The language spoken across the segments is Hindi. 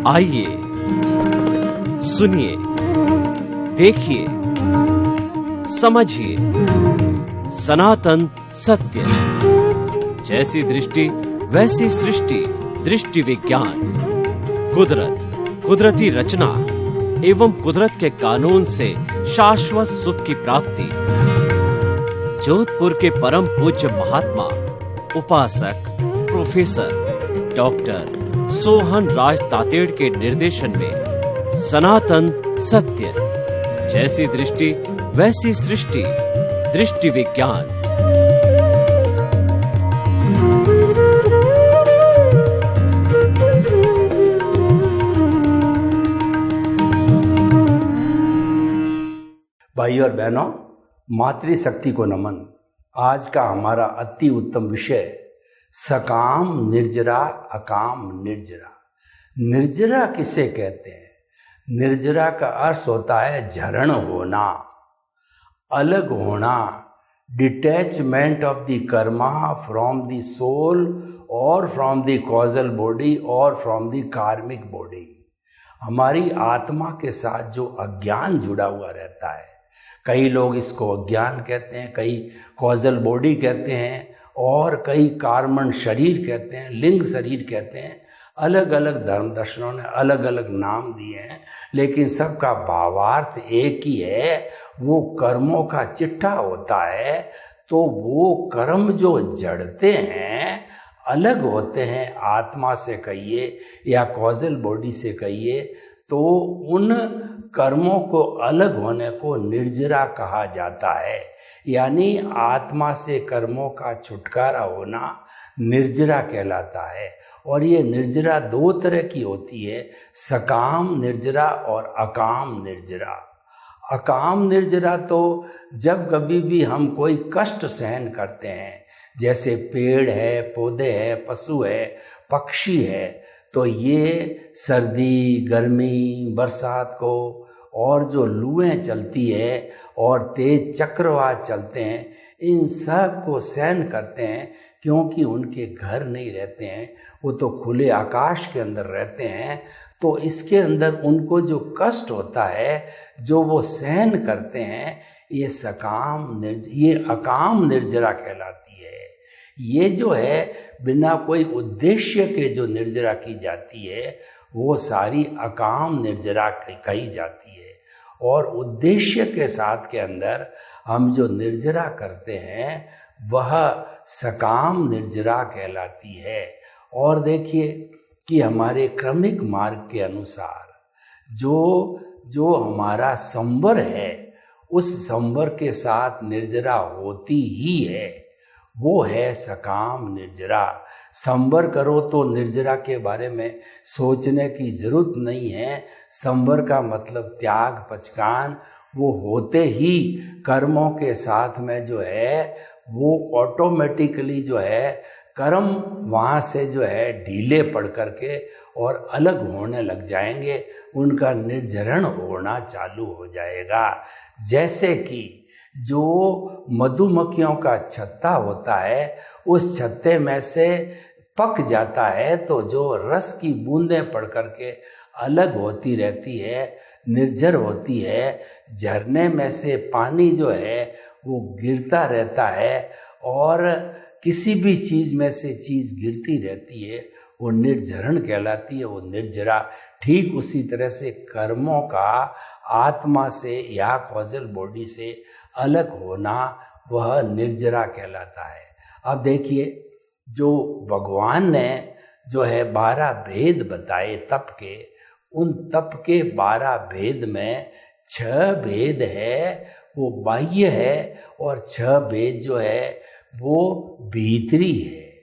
आइए सुनिए, देखिए, समझिए सनातन सत्य। जैसी दृष्टि वैसी सृष्टि, दृष्टि विज्ञान। कुदरत, कुदरती रचना एवं कुदरत के कानून से शाश्वत सुख की प्राप्ति। जोधपुर के परम पूज्य महात्मा उपासक प्रोफेसर डॉक्टर सोहन राज तातेड़ के निर्देशन में सनातन सत्य। जैसी दृष्टि वैसी सृष्टि, दृष्टि विज्ञान। भाई और बहनों, मातृशक्ति को नमन। आज का हमारा अति उत्तम विषय सकाम निर्जरा अकाम निर्जरा। निर्जरा किसे कहते हैं? निर्जरा का अर्थ होता है झरण होना, अलग होना, detachment of the karma from the soul और फ्रॉम द कॉजल बॉडी और फ्रॉम द कार्मिक बॉडी। हमारी आत्मा के साथ जो अज्ञान जुड़ा हुआ रहता है, कई लोग इसको अज्ञान कहते हैं, कई कॉजल बॉडी कहते हैं और कई कार्मण शरीर कहते हैं, लिंग शरीर कहते हैं। अलग अलग धर्म दर्शनों ने अलग अलग नाम दिए हैं, लेकिन सबका भावार्थ एक ही है। वो कर्मों का चिट्ठा होता है, तो वो कर्म जो जड़ते हैं अलग होते हैं, आत्मा से कहिए या कॉजल बॉडी से कहिए, तो उन कर्मों को अलग होने को निर्जरा कहा जाता है। यानी आत्मा से कर्मों का छुटकारा होना निर्जरा कहलाता है। और ये निर्जरा दो तरह की होती है, सकाम निर्जरा और अकाम निर्जरा। अकाम निर्जरा तो जब कभी भी हम कोई कष्ट सहन करते हैं, जैसे पेड़ है, पौधे है, पशु है, पक्षी है, तो ये सर्दी, गर्मी, बरसात को और जो लूएं चलती है और तेज चक्रवात चलते हैं, इन सब को सहन करते हैं, क्योंकि उनके घर नहीं रहते हैं, वो तो खुले आकाश के अंदर रहते हैं। तो इसके अंदर उनको जो कष्ट होता है, जो वो सहन करते हैं, ये अकाम निर्जरा कहलाती है। ये जो है बिना कोई उद्देश्य के जो निर्जरा की जाती है, वो सारी अकाम निर्जरा कही जाती है। और उद्देश्य के साथ के अंदर हम जो निर्जरा करते हैं वह सकाम निर्जरा कहलाती है। और देखिए कि हमारे क्रमिक मार्ग के अनुसार जो हमारा संवर है, उस संवर के साथ निर्जरा होती ही है, वो है सकाम निर्जरा। संवर करो तो निर्जरा के बारे में सोचने की जरूरत नहीं है। संवर का मतलब त्याग, पचकान, वो होते ही कर्मों के साथ में जो है वो ऑटोमेटिकली जो है कर्म वहाँ से जो है ढीले पड़ करके और अलग होने लग जाएंगे, उनका निर्जरण होना चालू हो जाएगा। जैसे कि जो मधुमक्खियों का छत्ता होता है, उस छत्ते में से पक जाता है तो जो रस की बूंदें पड़ करके अलग होती रहती है, निर्जर होती है। झरने में से पानी जो है वो गिरता रहता है और किसी भी चीज में से चीज गिरती रहती है, वो निर्जरण कहलाती है, वो निर्जरा। ठीक उसी तरह से कर्मों का आत्मा से या कॉजल बॉडी से अलग होना वह निर्जरा कहलाता है। अब देखिए, जो भगवान ने जो है 12 भेद बताए तप के, उन तप के 12 भेद में 6 भेद है वो बाह्य है और 6 भेद जो है वो भीतरी है।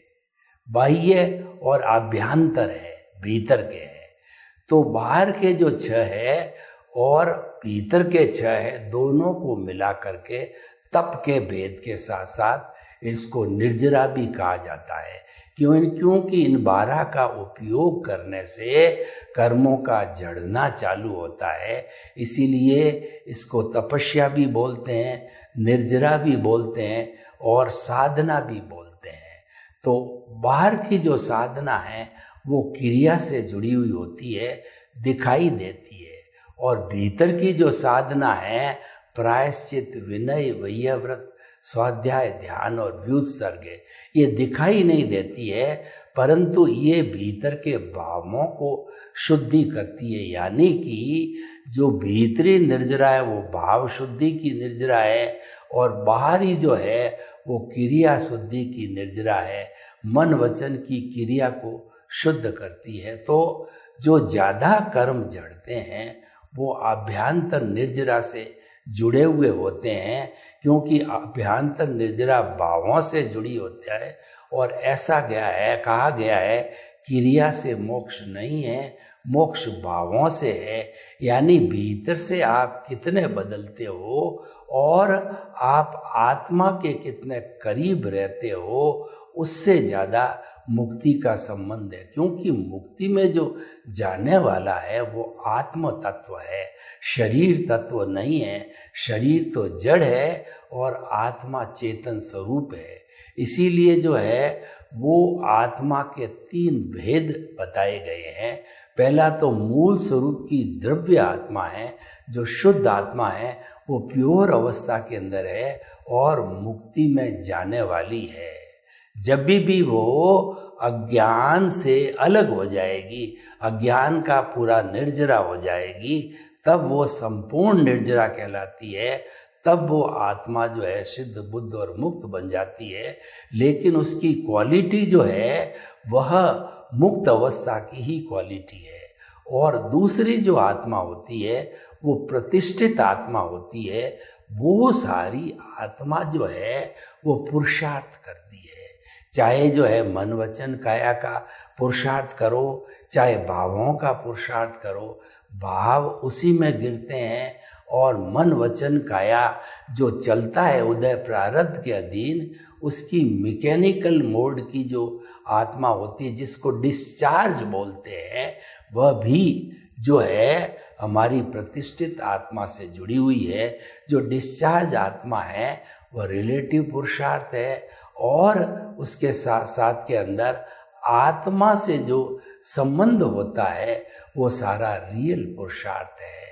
बाह्य और आभ्यंतर है, भीतर के है। तो बाहर के जो 6 है और भीतर के 6 है, दोनों को मिला करके तप के भेद के साथ साथ इसको निर्जरा भी कहा जाता है। क्योंकि इन 12 का उपयोग करने से कर्मों का जड़ना चालू होता है, इसीलिए इसको तपस्या भी बोलते हैं, निर्जरा भी बोलते हैं और साधना भी बोलते हैं। तो बाहर की जो साधना है वो क्रिया से जुड़ी हुई होती है, दिखाई देती है। और भीतर की जो साधना है, प्रायश्चित, विनय, वैयव्रत, स्वाध्याय, ध्यान और व्युत्सर्ग, ये दिखाई नहीं देती है, परंतु ये भीतर के भावों को शुद्धि करती है। यानी कि जो भीतरी निर्जरा है वो भाव शुद्धि की निर्जरा है, और बाहरी जो है वो क्रिया शुद्धि की निर्जरा है, मन वचन की क्रिया को शुद्ध करती है। तो जो ज्यादा कर्म जड़ते हैं वो अभ्यांतर निर्जरा से जुड़े हुए होते हैं, क्योंकि अभ्यांतर निर्जरा भावों से जुड़ी होती है। और ऐसा कहा गया है, क्रिया से मोक्ष नहीं है, मोक्ष भावों से है। यानी भीतर से आप कितने बदलते हो और आप आत्मा के कितने करीब रहते हो, उससे ज्यादा मुक्ति का संबंध है। क्योंकि मुक्ति में जो जाने वाला है वो आत्म तत्व है, शरीर तत्व नहीं है। शरीर तो जड़ है और आत्मा चेतन स्वरूप है। इसीलिए जो है वो आत्मा के 3 भेद बताए गए हैं। पहला तो मूल स्वरूप की द्रव्य आत्मा है, जो शुद्ध आत्मा है, वो प्योर अवस्था के अंदर है और मुक्ति में जाने वाली है। जब भी वो अज्ञान से अलग हो जाएगी, अज्ञान का पूरा निर्जरा हो जाएगी, तब वो संपूर्ण निर्जरा कहलाती है। तब वो आत्मा जो है सिद्ध, बुद्ध और मुक्त बन जाती है। लेकिन उसकी क्वालिटी जो है वह मुक्त अवस्था की ही क्वालिटी है। और दूसरी जो आत्मा होती है वो प्रतिष्ठित आत्मा होती है। वो सारी आत्मा जो है वो पुरुषार्थ करती है। चाहे जो है मन वचन काया का पुरुषार्थ करो, चाहे भावों का पुरुषार्थ करो, भाव उसी में गिरते हैं। और मन वचन काया जो चलता है उदय प्रारब्ध के अधीन, उसकी मैकेनिकल मोड की जो आत्मा होती है, जिसको डिस्चार्ज बोलते हैं, वह भी जो है हमारी प्रतिष्ठित आत्मा से जुड़ी हुई है। जो डिस्चार्ज आत्मा है वह रिलेटिव पुरुषार्थ है। और उसके साथ साथ के अंदर आत्मा से जो संबंध होता है वो सारा रियल पुरुषार्थ है।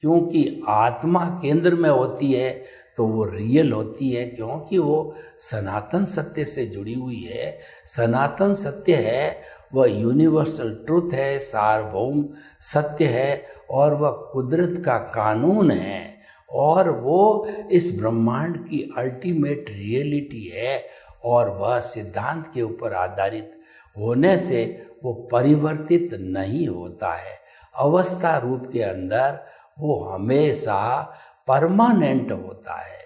क्योंकि आत्मा केंद्र में होती है तो वो रियल होती है, क्योंकि वो सनातन सत्य से जुड़ी हुई है। सनातन सत्य है, वह यूनिवर्सल ट्रुथ है, सार्वभौम सत्य है, और वह कुदरत का कानून है, और वो इस ब्रह्मांड की अल्टीमेट रियलिटी है। और वह सिद्धांत के ऊपर आधारित होने से वो परिवर्तित नहीं होता है। अवस्था रूप के अंदर वो हमेशा परमानेंट होता है।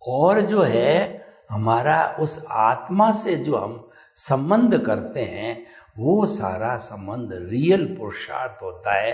और जो है हमारा उस आत्मा से जो हम संबंध करते हैं वो सारा संबंध रियल पुरुषार्थ होता है,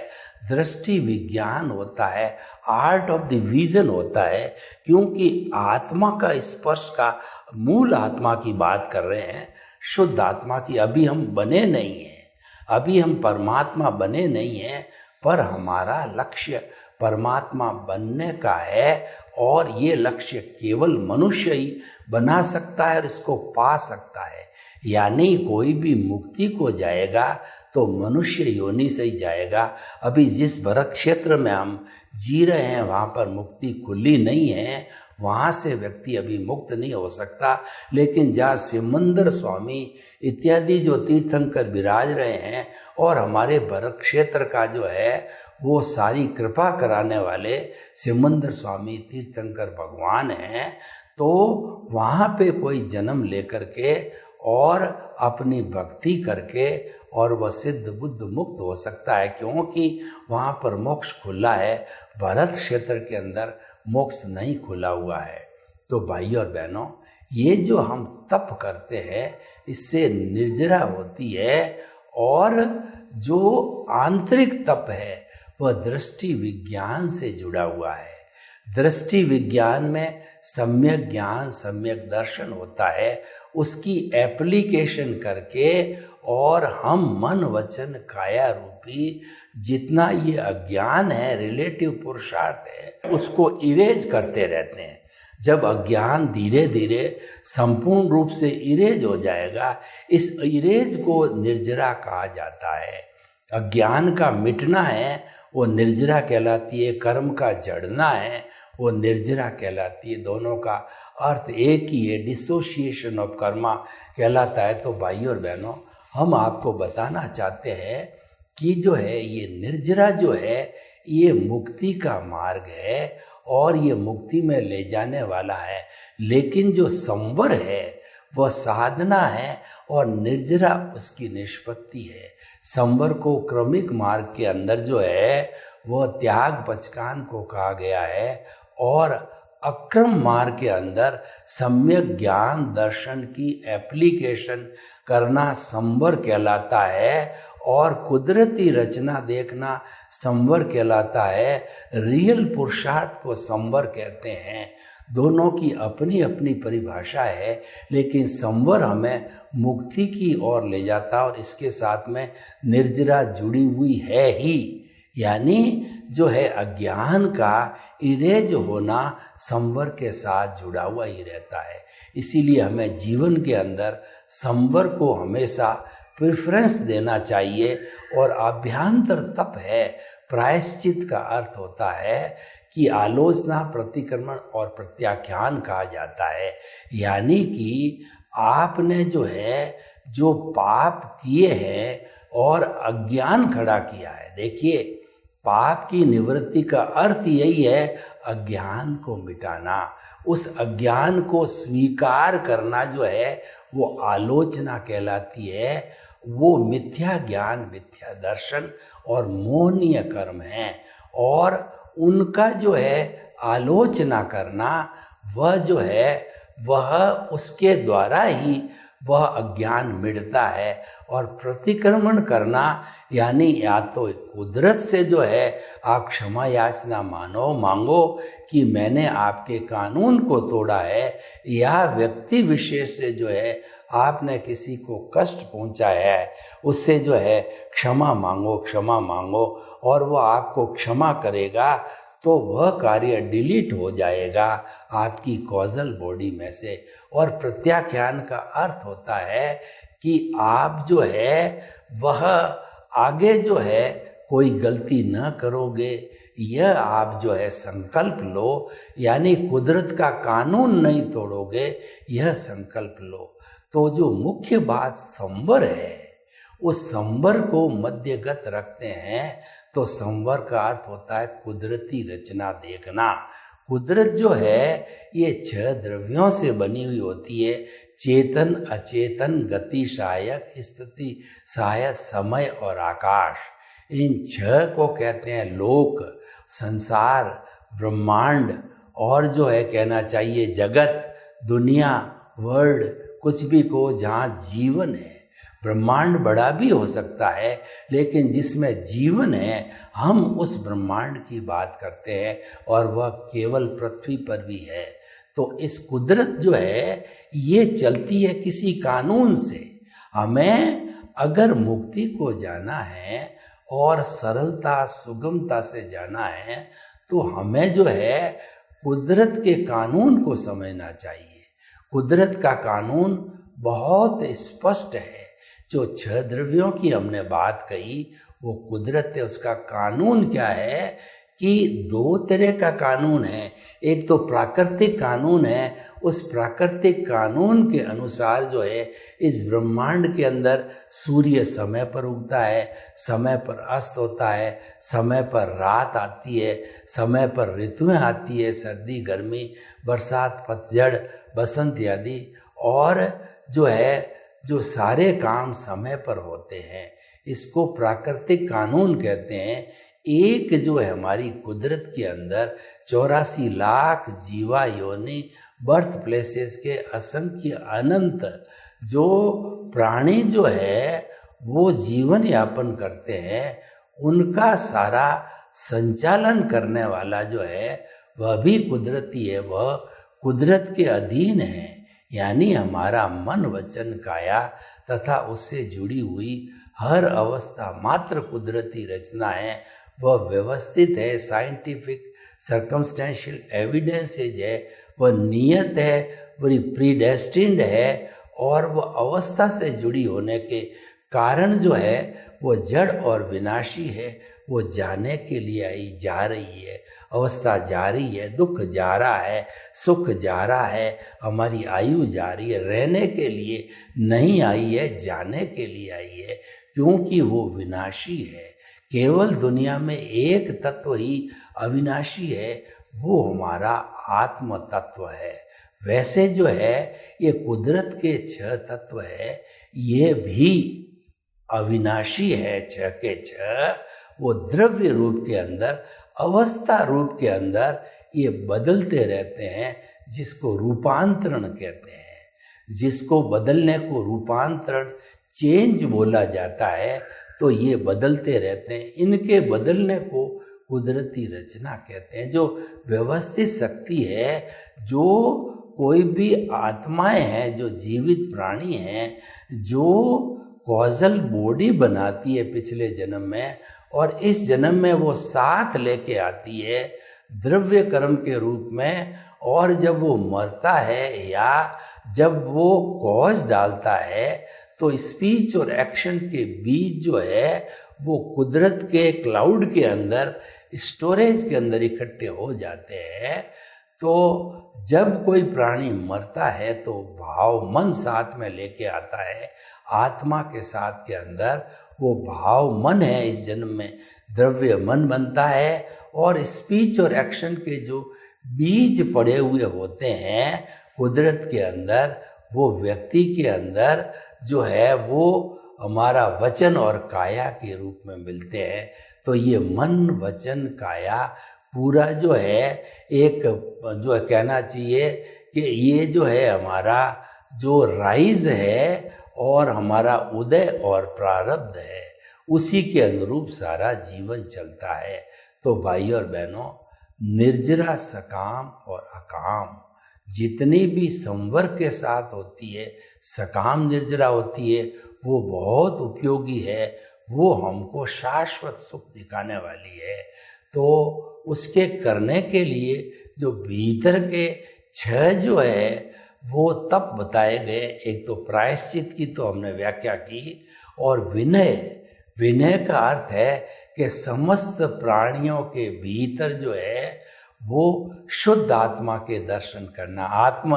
दृष्टि विज्ञान होता है, आर्ट ऑफ द विजन होता है। क्योंकि आत्मा का स्पर्श का मूल आत्मा की बात कर रहे हैं, शुद्ध आत्मा की। अभी हम बने नहीं हैं, अभी हम परमात्मा बने नहीं हैं, पर हमारा लक्ष्य परमात्मा बनने का है। और ये लक्ष्य केवल मनुष्य ही बना सकता है और इसको पा सकता है। यानी कोई भी मुक्ति को जाएगा तो मनुष्य योनि से ही जाएगा। अभी जिस भरत क्षेत्र में हम जी रहे हैं वहाँ पर मुक्ति खुली नहीं है, वहाँ से व्यक्ति अभी मुक्त नहीं हो सकता। लेकिन जहाँ सिमंदर स्वामी इत्यादि जो तीर्थंकर विराज रहे हैं, और हमारे भरत क्षेत्र का जो है वो सारी कृपा कराने वाले सिमंदर स्वामी तीर्थंकर भगवान हैं, तो वहाँ पे कोई जन्म लेकर के और अपनी भक्ति करके और वह सिद्ध बुद्ध मुक्त हो सकता है। क्योंकि वहाँ पर मोक्ष खुला है, भरत क्षेत्र के अंदर मोक्ष नहीं खुला हुआ है। तो भाई और बहनों, ये जो हम तप करते हैं इससे निर्जरा होती है। और जो आंतरिक तप है वह दृष्टि विज्ञान से जुड़ा हुआ है। दृष्टि विज्ञान में सम्यक ज्ञान, सम्यक दर्शन होता है, उसकी एप्लीकेशन करके और हम मन वचन काया रूपी जितना ये अज्ञान है, रिलेटिव पुरुषार्थ है, उसको इरेज करते रहते हैं। जब अज्ञान धीरे धीरे संपूर्ण रूप से इरेज हो जाएगा, इस इरेज को निर्जरा कहा जाता है। अज्ञान का मिटना है वो निर्जरा कहलाती है, कर्म का जड़ना है वो निर्जरा कहलाती है। दोनों का अर्थ एक ही है, डिसोसिएशन ऑफ कर्मा कहलाता है। तो भाइयों और बहनों, हम आपको बताना चाहते हैं कि जो है ये निर्जरा जो है ये मुक्ति का मार्ग है और ये मुक्ति में ले जाने वाला है। लेकिन जो संवर है वह साधना है और निर्जरा उसकी निष्पत्ति है। संवर को क्रमिक मार्ग के अंदर जो है वह त्याग पचकान को कहा गया है और अक्रम मार्ग के अंदर सम्यक ज्ञान दर्शन की एप्लीकेशन करना संवर कहलाता है और कुदरती रचना देखना संवर कहलाता है। रियल पुरुषार्थ को संवर कहते हैं। दोनों की अपनी अपनी परिभाषा है, लेकिन संवर हमें मुक्ति की ओर ले जाता और इसके साथ में निर्जरा जुड़ी हुई है ही, यानी जो है अज्ञान का इरेज होना संवर के साथ जुड़ा हुआ ही रहता है। इसीलिए हमें जीवन के अंदर संवर को हमेशा प्रेफरेंस देना चाहिए। और अभ्यांतर तप है, प्रायश्चित का अर्थ होता है कि आलोचना, प्रतिक्रमण और प्रत्याख्यान कहा जाता है। यानी कि आपने जो है जो पाप किए हैं और अज्ञान खड़ा किया है। देखिए, पाप की निवृत्ति का अर्थ यही है अज्ञान को मिटाना। उस अज्ञान को स्वीकार करना जो है वो आलोचना कहलाती है। वो मिथ्या ज्ञान, मिथ्या दर्शन और मोहनीय कर्म है और उनका जो है आलोचना करना वह जो है वह उसके द्वारा ही वह अज्ञान मिटता है। और प्रतिक्रमण करना यानी या तो कुदरत से जो है आप क्षमा याचना मांगो कि मैंने आपके कानून को तोड़ा है, या व्यक्ति विशेष से जो है आपने किसी को कष्ट पहुंचाया है उससे जो है क्षमा मांगो और वह आपको क्षमा करेगा तो वह कार्य डिलीट हो जाएगा आपकी कॉजल बॉडी में से। और प्रत्याख्यान का अर्थ होता है कि आप जो है वह आगे जो है कोई गलती न करोगे, यह आप जो है संकल्प लो, यानी कुदरत का कानून नहीं तोड़ोगे, यह संकल्प लो। तो जो मुख्य बात संवर है उस संवर को मध्यगत रखते हैं। तो संवर का अर्थ होता है कुदरती रचना देखना। कुदरत जो है ये 6 द्रव्यों से बनी हुई होती है, चेतन, अचेतन, गति सहायक, स्थिति सहायक, समय और आकाश। इन 6 को कहते हैं लोक, संसार, ब्रह्मांड और जो है कहना चाहिए जगत, दुनिया, वर्ल्ड, कुछ भी को जहाँ जीवन है। ब्रह्मांड बड़ा भी हो सकता है लेकिन जिसमें जीवन है हम उस ब्रह्मांड की बात करते हैं और वह केवल पृथ्वी पर भी है। तो इस कुदरत जो है ये चलती है किसी कानून से। हमें अगर मुक्ति को जाना है और सरलता सुगमता से जाना है तो हमें जो है कुदरत के कानून को समझना चाहिए। कुदरत का कानून बहुत स्पष्ट है। जो 6 द्रव्यों की हमने बात कही वो कुदरत है। उसका कानून क्या है कि 2 तरह का कानून है। एक तो प्राकृतिक कानून है, उस प्राकृतिक कानून के अनुसार जो है इस ब्रह्मांड के अंदर सूर्य समय पर उगता है, समय पर अस्त होता है, समय पर रात आती है, समय पर ऋतुएं आती है, सर्दी, गर्मी, बरसात, पतझड़, बसंत आदि। और जो है जो सारे काम समय पर होते हैं, इसको प्राकृतिक कानून कहते हैं। एक जो है हमारी कुदरत के अंदर 84 लाख जीवा योनि बर्थ प्लेसेस के असंख्य अनंत जो प्राणी जो है वो जीवन यापन करते हैं, उनका सारा संचालन करने वाला जो है वह भी कुदरती है, वह कुदरत के अधीन है। यानी हमारा मन, वचन, काया तथा उससे जुड़ी हुई हर अवस्था मात्र कुदरती रचना है। वह व्यवस्थित है, साइंटिफिक सर्कमस्टेंशियल एविडेंसेज है, वह नियत है, वह प्रीडेस्टिन्ड है, और वह अवस्था से जुड़ी होने के कारण जो है वो जड़ और विनाशी है। वो जाने के लिए आई जा रही है, अवस्था जा रही है, दुख जा रहा है, सुख जा रहा है, हमारी आयु जा रही है। रहने के लिए नहीं आई है, जाने के लिए आई है, क्योंकि वो विनाशी है। केवल दुनिया में एक तत्व ही अविनाशी है, वो हमारा आत्म तत्व है। वैसे जो है ये कुदरत के 6 तत्व है, ये भी अविनाशी है। 6 के 6 वो द्रव्य रूप के अंदर, अवस्था रूप के अंदर ये बदलते रहते हैं, जिसको रूपांतरण कहते हैं। जिसको बदलने को रूपांतरण, चेंज बोला जाता है। तो ये बदलते रहते हैं, इनके बदलने को कुदरती रचना कहते हैं। जो व्यवस्थित शक्ति है, जो कोई भी आत्माएं हैं, जो जीवित प्राणी हैं, जो कॉजल बॉडी बनाती है पिछले जन्म में, और इस जन्म में वो साथ लेके आती है द्रव्य कर्म के रूप में, और जब वो मरता है या जब वो कॉज डालता है, तो स्पीच और एक्शन के बीच जो है वो कुदरत के क्लाउड के अंदर, स्टोरेज के अंदर इकट्ठे हो जाते हैं। तो जब कोई प्राणी मरता है तो भाव मन साथ में लेके आता है, आत्मा के साथ के अंदर वो भाव मन है। इस जन्म में द्रव्य मन बनता है, और स्पीच और एक्शन के जो बीज पड़े हुए होते हैं कुदरत के अंदर, वो व्यक्ति के अंदर जो है वो हमारा वचन और काया के रूप में मिलते हैं। तो ये मन, वचन, काया पूरा जो है एक जो है कहना चाहिए कि ये जो है हमारा जो राइज है और हमारा उदय और प्रारब्ध है, उसी के अनुरूप सारा जीवन चलता है। तो भाई और बहनों, निर्जरा, सकाम और अकाम जितनी भी संवर के साथ होती है, सकाम निर्जरा होती है, वो बहुत उपयोगी है। वो हमको शाश्वत सुख दिखाने वाली है। तो उसके करने के लिए जो भीतर के 6 जो है वो तप बताए गए। एक तो प्रायश्चित की तो हमने व्याख्या की, और विनय, विनय का अर्थ है कि समस्त प्राणियों के भीतर जो है वो शुद्ध आत्मा के दर्शन करना, आत्म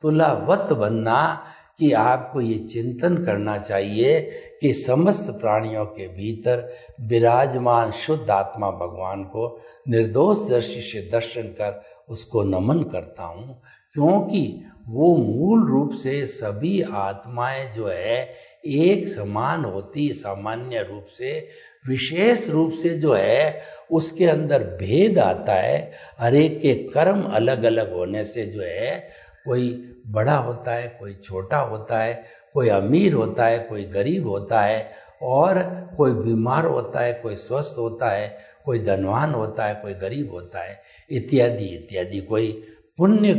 तुलावत बनना। कि आपको ये चिंतन करना चाहिए कि समस्त प्राणियों के भीतर विराजमान शुद्ध आत्मा भगवान को निर्दोष दृष्टि से दर्शन कर उसको नमन करता हूँ, क्योंकि वो मूल रूप से सभी आत्माएं जो है एक समान होती, सामान्य रूप से, विशेष रूप से जो है उसके अंदर भेद आता है। हर एक के कर्म अलग अलग होने से जो है कोई बड़ा होता है, कोई छोटा होता है, कोई अमीर होता है, कोई गरीब होता है, और कोई बीमार होता है, कोई स्वस्थ होता है, कोई धनवान होता है, कोई गरीब होता है, इत्यादि इत्यादि। कोई पुण्य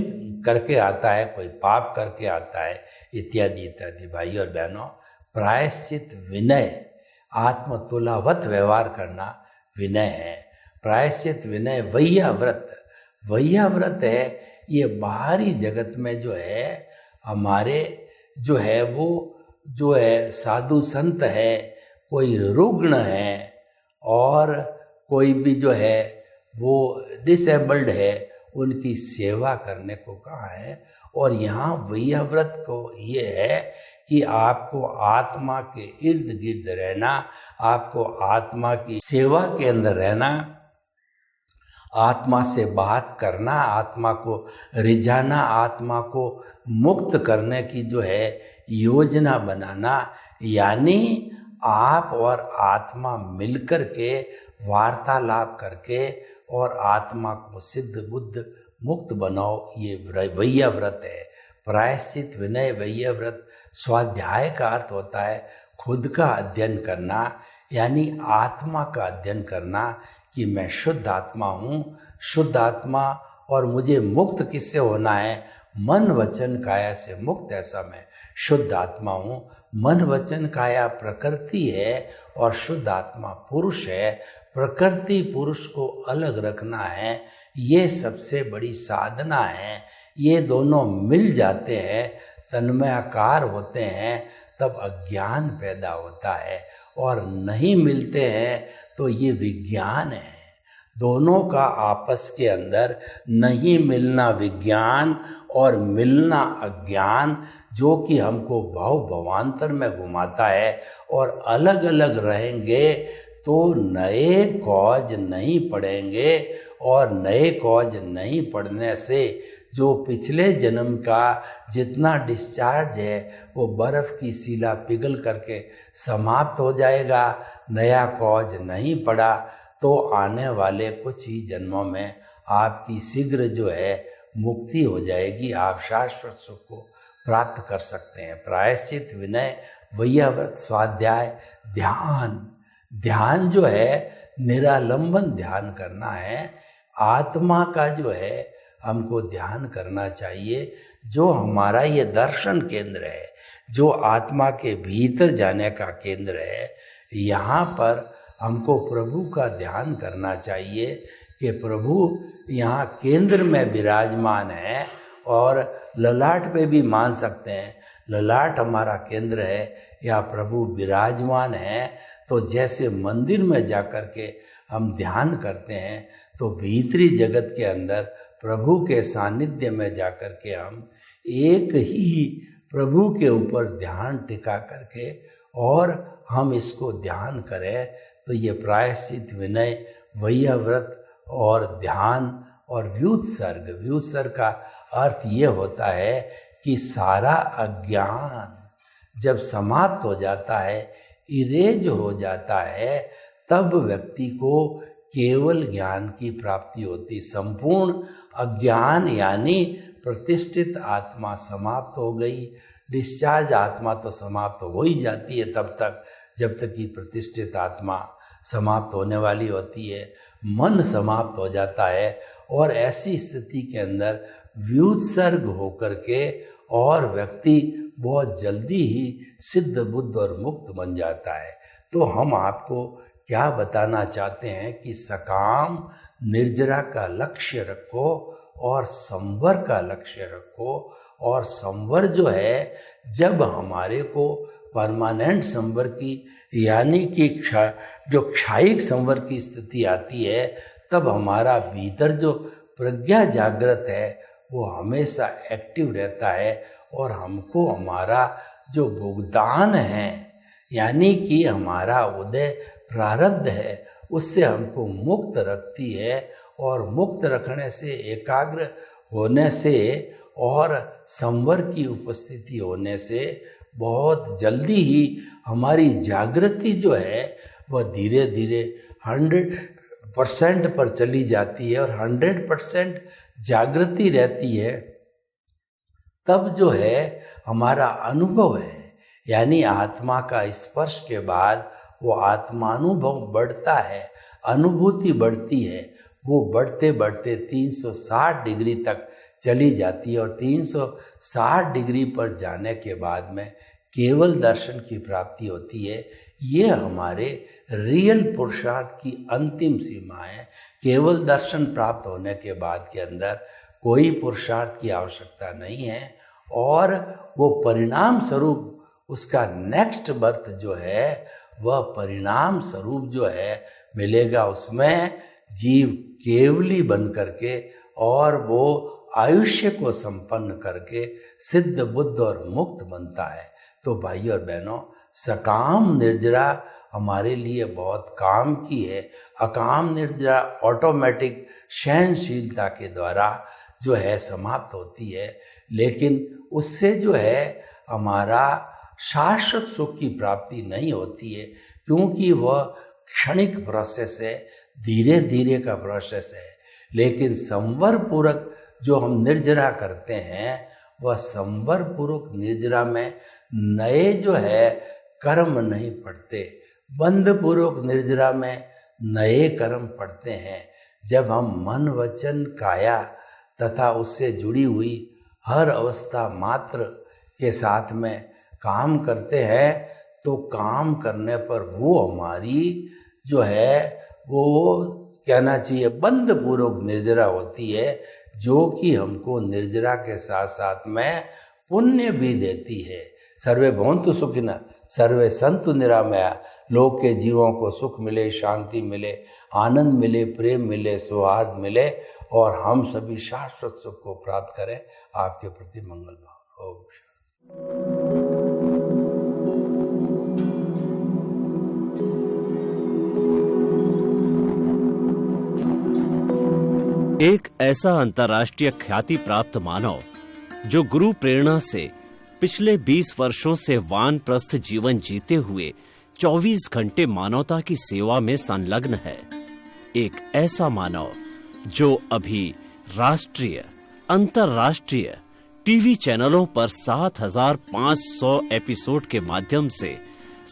करके आता है, कोई पाप करके आता है, इत्यादि इत्यादि। भाई और बहनों, प्रायश्चित विनय, आत्मतुलावत व्यवहार करना विनय है। प्रायश्चित विनय वैयाव्रत, वैयाव्रत है। ये बाहरी जगत में जो है हमारे जो है वो जो है साधु संत है, कोई रुग्ण है, और कोई भी जो है वो डिसेबल्ड है, उनकी सेवा करने को कहा है। और यहाँ वैयाव्रत को ये है कि आपको आत्मा के इर्द गिर्द रहना, आपको आत्मा की सेवा के अंदर रहना, आत्मा से बात करना, आत्मा को रिझाना, आत्मा को मुक्त करने की जो है योजना बनाना। यानी आप और आत्मा मिलकर के वार्तालाप करके और आत्मा को सिद्ध बुद्ध मुक्त बनाओ, ये वैयाव्रत है। प्रायश्चित विनय वैयाव्रत। स्वाध्याय का अर्थ होता है खुद का अध्ययन करना, यानी आत्मा का अध्ययन करना कि मैं शुद्ध आत्मा हूँ, शुद्ध आत्मा, और मुझे मुक्त किससे होना है? मन वचन काया से मुक्त, ऐसा मैं शुद्ध आत्मा हूँ। मन वचन काया प्रकृति है और शुद्ध आत्मा पुरुष है। प्रकृति पुरुष को अलग रखना है, ये सबसे बड़ी साधना है। ये दोनों मिल जाते हैं, तन्मयाकार होते हैं, तब अज्ञान पैदा होता है। और नहीं मिलते हैं तो ये विज्ञान है। दोनों का आपस के अंदर नहीं मिलना विज्ञान और मिलना अज्ञान, जो कि हमको भव भवांतर में घुमाता है। और अलग अलग रहेंगे तो नए कॉज नहीं पड़ेंगे, और नए कॉज नहीं पड़ने से जो पिछले जन्म का जितना डिस्चार्ज है वो बर्फ की शिला पिघल करके समाप्त हो जाएगा। नया कॉज नहीं पड़ा तो आने वाले कुछ ही जन्मों में आपकी शीघ्र जो है मुक्ति हो जाएगी, आप शाश्वत सुख को प्राप्त कर सकते हैं। प्रायश्चित, विनय, वैयाव्रत, स्वाध्याय, ध्यान। ध्यान जो है निरालंबन ध्यान करना है। आत्मा का जो है हमको ध्यान करना चाहिए। जो हमारा ये दर्शन केंद्र है, जो आत्मा के भीतर जाने का केंद्र है, यहाँ पर हमको प्रभु का ध्यान करना चाहिए कि प्रभु यहाँ केंद्र में विराजमान है। और ललाट पे भी मान सकते हैं, ललाट हमारा केंद्र है या प्रभु विराजमान है। तो जैसे मंदिर में जाकर के हम ध्यान करते हैं तो भीतरी जगत के अंदर प्रभु के सानिध्य में जाकर के हम एक ही प्रभु के ऊपर ध्यान टिका करके और हम इसको ध्यान करें तो ये प्रायश्चित, विनय, वैयाव्रत और ध्यान और व्युत्सर्ग का अर्थ ये होता है कि सारा अज्ञान जब समाप्त हो जाता है, इरेज हो जाता है, तब व्यक्ति को केवल ज्ञान की प्राप्ति होती। संपूर्ण अज्ञान यानी प्रतिष्ठित आत्मा समाप्त हो गई। डिस्चार्ज आत्मा तो समाप्त हो ही जाती है तब तक जब तक कि प्रतिष्ठित आत्मा समाप्त होने वाली होती है। मन समाप्त हो जाता है और ऐसी स्थिति के अंदर व्युत्सर्ग होकर के और व्यक्ति बहुत जल्दी ही सिद्ध, बुद्ध और मुक्त बन जाता है। तो हम आपको क्या बताना चाहते हैं कि सकाम निर्जरा का लक्ष्य रखो और संवर का लक्ष्य रखो। और संवर जो है, जब हमारे को परमानेंट संवर की यानी कि जो क्षायिक संवर की स्थिति आती है, तब हमारा भीतर जो प्रज्ञा जागृत है वो हमेशा एक्टिव रहता है और हमको हमारा जो भुगतान है यानी कि हमारा उदय प्रारब्ध है उससे हमको मुक्त रखती है। और मुक्त रखने से, एकाग्र होने से और संवर की उपस्थिति होने से बहुत जल्दी ही हमारी जागृति जो है वह धीरे धीरे 100% पर चली जाती है। और 100% जागृति रहती है तब जो है हमारा अनुभव है यानी आत्मा का स्पर्श के बाद वो आत्मानुभव बढ़ता है, अनुभूति बढ़ती है। वो बढ़ते बढ़ते 360 डिग्री तक चली जाती है और 360 डिग्री पर जाने के बाद में केवल दर्शन की प्राप्ति होती है। ये हमारे रियल पुरुषार्थ की अंतिम सीमा है। केवल दर्शन प्राप्त होने के बाद के अंदर कोई पुरुषार्थ की आवश्यकता नहीं है और वो परिणाम स्वरूप उसका नेक्स्ट बर्थ जो है वह परिणाम स्वरूप जो है मिलेगा। उसमें जीव केवली बन करके और वो आयुष्य को संपन्न करके सिद्ध, बुद्ध और मुक्त बनता है। तो भाई और बहनों, सकाम निर्जरा हमारे लिए बहुत काम की है। अकाम निर्जरा ऑटोमेटिक सहनशीलता के द्वारा जो है समाप्त होती है, लेकिन उससे जो है हमारा शाश्वत सुख की प्राप्ति नहीं होती है क्योंकि वह क्षणिक प्रोसेस है, धीरे धीरे का प्रोसेस है। लेकिन संवर पूर्वक जो हम निर्जरा करते हैं वह संवर पूर्वक निर्जरा में नए जो है कर्म नहीं पड़ते, बंध पूर्वक निर्जरा में नए कर्म पड़ते हैं। जब हम मन, वचन, काया तथा उससे जुड़ी हुई हर अवस्था मात्र के साथ में काम करते हैं तो काम करने पर वो हमारी जो है वो कहना चाहिए बंध पूर्वक निर्जरा होती है। जो कि हमको निर्जरा के साथ साथ में पुण्य भी देती है। सर्वे भवन्तु सुखिनः, सर्वे सन्तु निरामया। लोक के जीवों को सुख मिले, शांति मिले, आनंद मिले, प्रेम मिले, सौहार्द मिले और हम सभी शाश्वत सुख को प्राप्त करें। आपके प्रति मंगल भाव। ओम शांति। एक ऐसा अंतर्राष्ट्रीय ख्याति प्राप्त मानव जो गुरु प्रेरणा से पिछले 20 वर्षों से वानप्रस्थ जीवन जीते हुए 24 घंटे मानवता की सेवा में संलग्न है। एक ऐसा मानव जो अभी राष्ट्रीय, अंतर्राष्ट्रीय टीवी चैनलों पर 7,500 एपिसोड के माध्यम से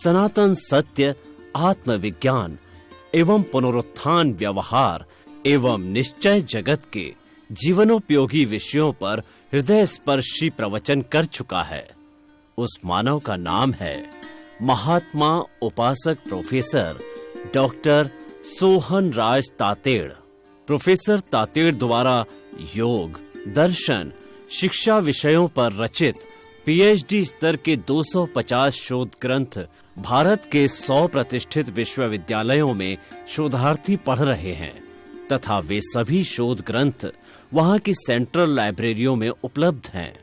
सनातन सत्य, आत्मविज्ञान एवं पुनरुत्थान, व्यवहार एवं निश्चय जगत के जीवनोपयोगी विषयों पर हृदय स्पर्शी प्रवचन कर चुका है। उस मानव का नाम है महात्मा उपासक प्रोफेसर डॉक्टर सोहन राज तातेड़। प्रोफेसर तातेड़ द्वारा योग, दर्शन, शिक्षा विषयों पर रचित पीएचडी स्तर के 250 शोध ग्रंथ भारत के 100 प्रतिष्ठित विश्वविद्यालयों में शोधार्थी पढ़ रहे हैं तथा वे सभी शोध ग्रंथ वहां की सेंट्रल लाइब्रेरियों में उपलब्ध हैं।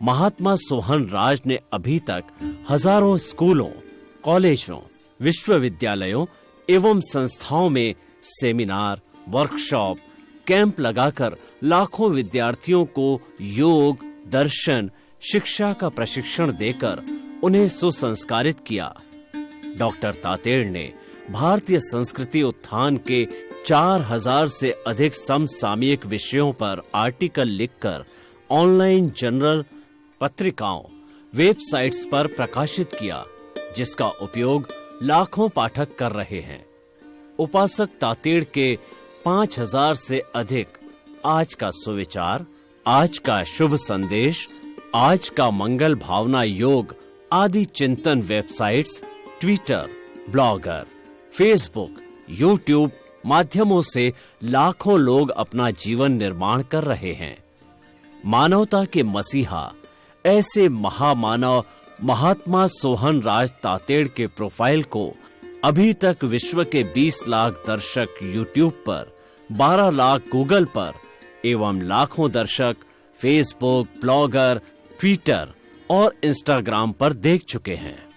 महात्मा सोहन राज ने अभी तक हजारों स्कूलों, कॉलेजों, विश्वविद्यालयों एवं संस्थाओं में सेमिनार, वर्कशॉप, कैंप लगाकर लाखों विद्यार्थियों को योग, दर्शन, शिक्षा का प्रशिक्षण देकर उन्हें सुसंस्कारित किया। डॉक्टर तातेड़ ने भारतीय संस्कृति उत्थान के 4000 से अधिक समसामयिक विषयों पर आर्टिकल लिखकर ऑनलाइन जर्नल, पत्रिकाओं, वेबसाइट्स पर प्रकाशित किया, जिसका उपयोग लाखों पाठक कर रहे हैं। उपासक तातेड़ के 5000 से अधिक आज का सुविचार, आज का शुभ संदेश, आज का मंगल भावना योग आदि चिंतन websites, Twitter, blogger, Facebook, YouTube माध्यमों से लाखों लोग अपना जीवन निर्माण कर रहे हैं। मानवता के मसीहा ऐसे महामानव महात्मा सोहन राज तातेड़ के प्रोफाइल को अभी तक विश्व के 20 लाख दर्शक यूट्यूब पर, 12 लाख गूगल पर एवं लाखों दर्शक फेसबुक, ब्लॉगर, ट्विटर और इंस्टाग्राम पर देख चुके हैं।